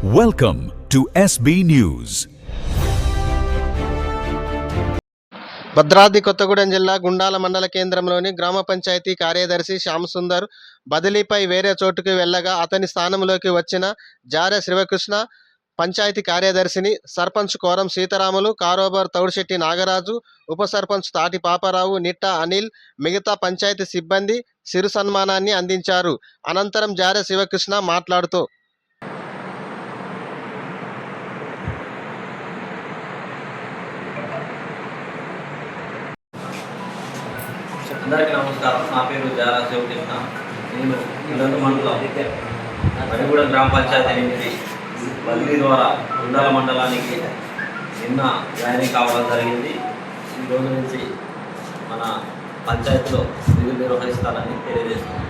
Welcome to SB News. Bhadradri Kothagudem జిల్లా గుండాల మండల కేంద్రంలోని గ్రామ పంచాయతీ కార్యదర్శి శ్యామసుందర్ బదిలీపై వేరే చోటుకు వెళ్ళగా అతని స్థానంలోకి వచ్చిన జారె శివకృష్ణ పంచాయతీ కార్యదర్శిని సర్పంచ్ కోరం సీతారాములు, కారోబార్ తౌడిశెట్టి నాగరాజు, ఉప సర్పంచ్ తాటి పాపారావు, నిట్టా అనిల్, మిగతా పంచాయతీ సిబ్బంది సిరు సన్మానాన్ని అందించారు. అనంతరం జారె శివకృష్ణ మాట్లాడుతూ అందరికీ నమస్కారం. నా పేరు జారా శివకృష్ణ. నేను ఇల్లందు మండలం మరిగూడ గ్రామ పంచాయతీ నుంచి బదిలీ ద్వారా గుండాల మండలానికి నిన్న జాయినింగ్ కావడం జరిగింది. ఈ రోజు నుంచి మన పంచాయతీలో విధులు నిర్వహిస్తానని తెలియజేస్తున్నాను.